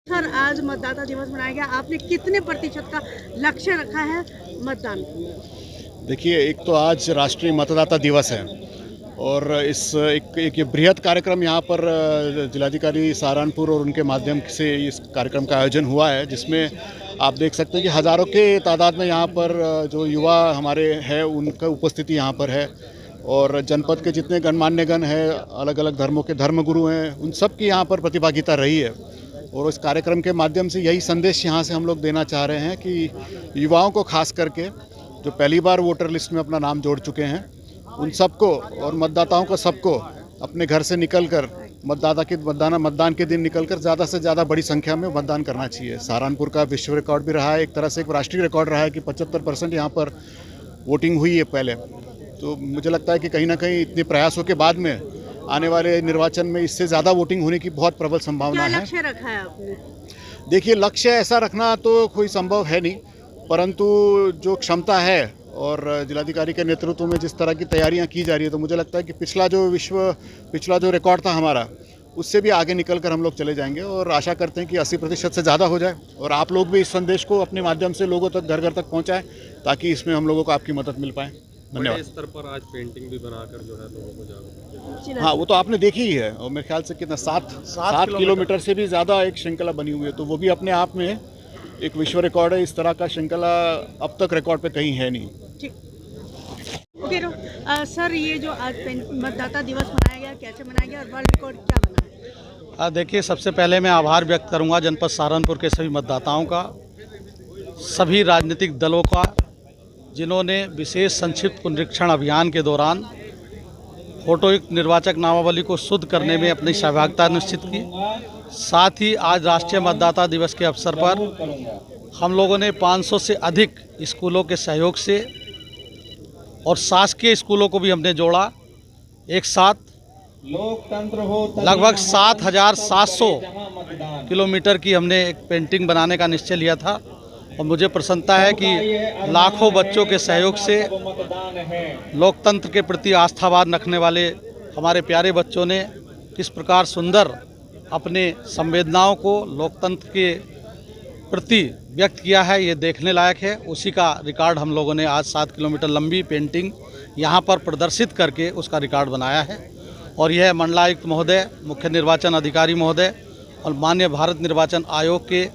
Sir, आज मतदाता दिवस मनाया गया। आपने कितने प्रतिशत का लक्ष्य रखा है मतदान? देखिए, एक तो आज राष्ट्रीय मतदाता दिवस है और एक ये बृहद कार्यक्रम यहाँ पर जिलाधिकारी सहारनपुर और उनके माध्यम से इस कार्यक्रम का आयोजन हुआ है, जिसमें आप देख सकते हैं कि हज़ारों के तादाद में यहाँ पर जो युवा हमारे हैं उनका उपस्थिति यहाँ पर है और जनपद के जितने गणमान्य गण हैं, अलग अलग धर्मों के धर्मगुरु हैं, उन सब की यहाँ पर प्रतिभागिता रही है। और इस कार्यक्रम के माध्यम से यही संदेश यहाँ से हम लोग देना चाह रहे हैं कि युवाओं को खास करके जो पहली बार वोटर लिस्ट में अपना नाम जोड़ चुके हैं, उन सबको और मतदाताओं को सबको अपने घर से निकलकर मतदान के दिन निकलकर ज़्यादा से ज़्यादा बड़ी संख्या में मतदान करना चाहिए। सहारनपुर का विश्व रिकॉर्ड भी रहा है, एक तरह से एक राष्ट्रीय रिकॉर्ड रहा है कि 75% यहाँ पर वोटिंग हुई है पहले। तो मुझे लगता है कि कहीं ना कहीं इतने प्रयासों के बाद में आने वाले निर्वाचन में इससे ज़्यादा वोटिंग होने की बहुत प्रबल संभावना है। क्या लक्ष्य रखा है आपने? देखिए, लक्ष्य ऐसा रखना तो कोई संभव है नहीं, परंतु जो क्षमता है और जिलाधिकारी के नेतृत्व में जिस तरह की तैयारियां की जा रही है, तो मुझे लगता है कि पिछला जो रिकॉर्ड था हमारा, उससे भी आगे निकल कर हम लोग चले जाएंगे और आशा करते हैं कि 80% से ज़्यादा हो जाए और आप लोग भी इस संदेश को अपने माध्यम से लोगों तक घर घर तक पहुँचाएँ ताकि इसमें हम लोगों को आपकी मदद मिल पाए। धन्यवाद। स्तर पर आज पेंटिंग भी बनाकर जो है लोगों को जागरूक। हाँ, वो तो आपने देखी ही है और मेरे ख्याल से कितना 7 किलोमीटर से भी ज़्यादा एक श्रृंखला बनी हुई है, तो वो भी अपने आप में एक विश्व रिकॉर्ड है। इस तरह का श्रृंखला अब तक रिकॉर्ड पे कहीं है नहीं। ठीक, ओके। सर, ये जो आज मतदाता दिवस मनाया गया, कैसे मनाया गया और वर्ल्ड रिकॉर्ड क्या बना है? देखिए, सबसे पहले मैं आभार व्यक्त करूंगा जनपद सहारनपुर के सभी मतदाताओं का, सभी राजनीतिक दलों का, जिन्होंने विशेष संक्षिप्त पुनरीक्षण अभियान के दौरान फोटोयुक्त निर्वाचक नामावली को शुद्ध करने में अपनी सहभागिता निश्चित की। साथ ही आज राष्ट्रीय मतदाता दिवस के अवसर पर हम लोगों ने 500 से अधिक स्कूलों के सहयोग से और शासकीय स्कूलों को भी हमने जोड़ा। एक साथ लगभग 7,700 किलोमीटर की हमने एक पेंटिंग बनाने का निश्चय लिया था और मुझे प्रसन्नता है कि लाखों बच्चों के सहयोग से लोकतंत्र के प्रति आस्थावान रखने वाले हमारे प्यारे बच्चों ने किस प्रकार सुंदर अपने संवेदनाओं को लोकतंत्र के प्रति व्यक्त किया है, ये देखने लायक है। उसी का रिकॉर्ड हम लोगों ने आज 7 किलोमीटर लंबी पेंटिंग यहाँ पर प्रदर्शित करके उसका रिकॉर्ड बनाया है और यह मंडलायुक्त महोदय, मुख्य निर्वाचन अधिकारी महोदय और माननीय भारत निर्वाचन आयोग के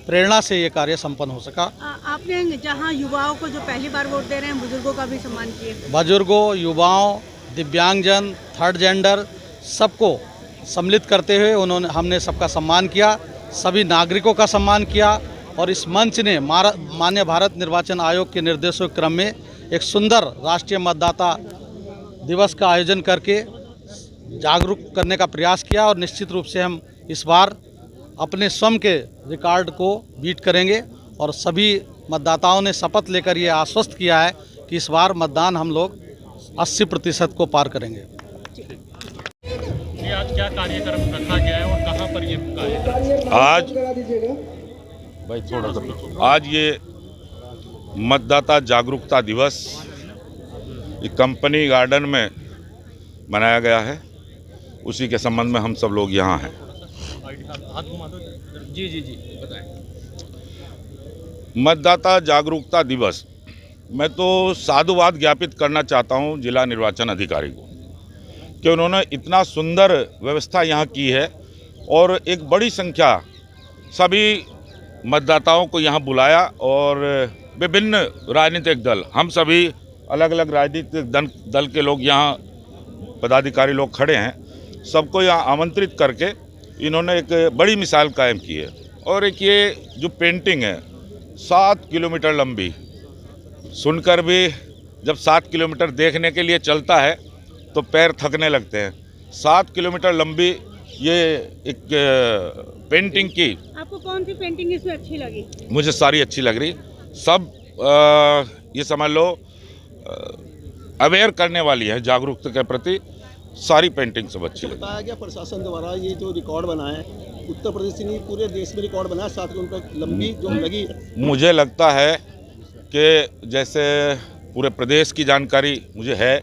प्रेरणा से ये कार्य संपन्न हो सका। आपने जहां युवाओं को जो पहली बार वोट दे रहे हैं, बुजुर्गों का भी सम्मान किए। बुजुर्गों, युवाओं, दिव्यांगजन, थर्ड जेंडर सबको सम्मिलित करते हुए हमने सबका सम्मान किया, सभी नागरिकों का सम्मान किया और इस मंच ने माननीय भारत निर्वाचन आयोग के निर्देशों के क्रम में एक सुंदर राष्ट्रीय मतदाता दिवस का आयोजन करके जागरूक करने का प्रयास किया और निश्चित रूप से हम इस बार अपने स्वयं के रिकॉर्ड को बीट करेंगे और सभी मतदाताओं ने शपथ लेकर ये आश्वस्त किया है कि इस बार मतदान हम लोग 80% को पार करेंगे। ये आज क्या कार्यक्रम रखा गया है और कहाँ पर ये कार्यक्रम? आज ये मतदाता जागरूकता दिवस कंपनी गार्डन में मनाया गया है, उसी के संबंध में हम सब लोग यहाँ हैं। जी बताएं। मतदाता जागरूकता दिवस, मैं तो साधुवाद ज्ञापित करना चाहता हूँ जिला निर्वाचन अधिकारी को कि उन्होंने इतना सुंदर व्यवस्था यहाँ की है और एक बड़ी संख्या सभी मतदाताओं को यहाँ बुलाया और विभिन्न राजनीतिक दल, हम सभी अलग अलग राजनीतिक दल के लोग यहाँ पदाधिकारी लोग खड़े हैं, सबको यहाँ आमंत्रित करके इन्होंने एक बड़ी मिसाल कायम की है। और एक ये जो पेंटिंग है 7 किलोमीटर लंबी, सुनकर भी जब 7 किलोमीटर देखने के लिए चलता है तो पैर थकने लगते हैं। 7 किलोमीटर लंबी ये एक पेंटिंग की। आपको कौन सी पेंटिंग इसमें अच्छी लगी? मुझे सारी अच्छी लग रही, सब ये समझ लो अवेयर करने वाली है, जागरूकता के प्रति सारी पेंटिंग सब अच्छी लगी। बताया गया प्रशासन द्वारा ये जो रिकॉर्ड बना है उत्तर प्रदेश से नहीं पूरे देश में रिकॉर्ड बना है 7 किलोमीटर लंबी जो लगी। मुझे लगता है कि जैसे पूरे प्रदेश की जानकारी मुझे है,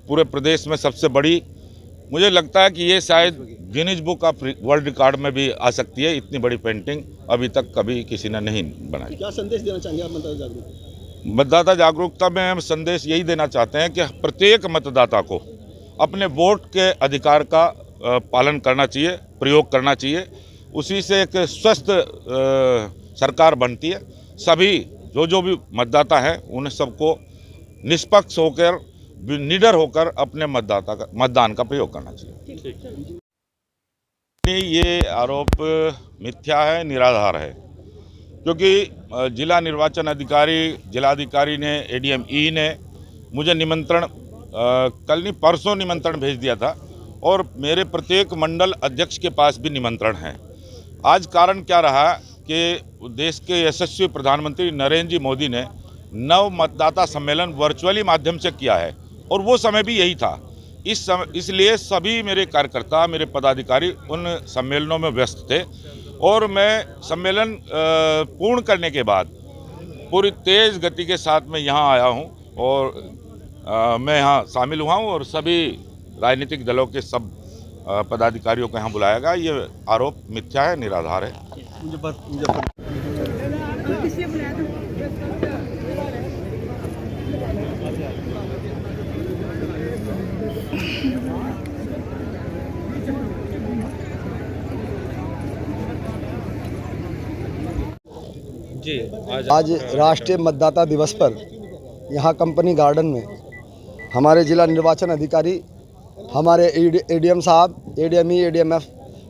पूरे प्रदेश में सबसे बड़ी मुझे लगता है कि ये शायद Guinness book of world record में भी आ सकती है। इतनी बड़ी पेंटिंग अभी तक कभी किसी ने नहीं बनाई। क्या संदेश देना चाहेंगे आप मतदाता जागरूकता? मतदाता जागरूकता में हम संदेश यही देना चाहते हैं कि प्रत्येक मतदाता को अपने वोट के अधिकार का पालन करना चाहिए, प्रयोग करना चाहिए। उसी से एक स्वस्थ सरकार बनती है। सभी जो भी मतदाता हैं उन्हें सबको निष्पक्ष होकर, निडर होकर अपने मतदान का प्रयोग करना चाहिए। ये आरोप मिथ्या है, निराधार है, क्योंकि जिला निर्वाचन अधिकारी, जिलाधिकारी ने, ADM-E ने मुझे निमंत्रण कल नहीं परसों निमंत्रण भेज दिया था और मेरे प्रत्येक मंडल अध्यक्ष के पास भी निमंत्रण है। आज कारण क्या रहा कि देश के यशस्वी प्रधानमंत्री नरेंद्र जी मोदी ने नव मतदाता सम्मेलन वर्चुअली माध्यम से किया है और वो समय भी यही था। इसलिए सभी मेरे कार्यकर्ता, मेरे पदाधिकारी उन सम्मेलनों में व्यस्त थे और मैं सम्मेलन पूर्ण करने के बाद पूरी तेज़ गति के साथ मैं यहाँ आया हूँ और मैं यहाँ शामिल हुआ हूँ और सभी राजनीतिक दलों के सब पदाधिकारियों को यहाँ बुलाया गया। ये आरोप मिथ्या है, निराधार है। आज राष्ट्रीय मतदाता दिवस पर यहाँ कंपनी गार्डन में हमारे जिला निर्वाचन अधिकारी, हमारे ADM साहब, ADM-E, ADM-F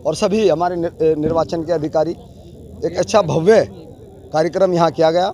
और सभी हमारे निर्वाचन के अधिकारी, एक अच्छा भव्य कार्यक्रम यहाँ किया गया।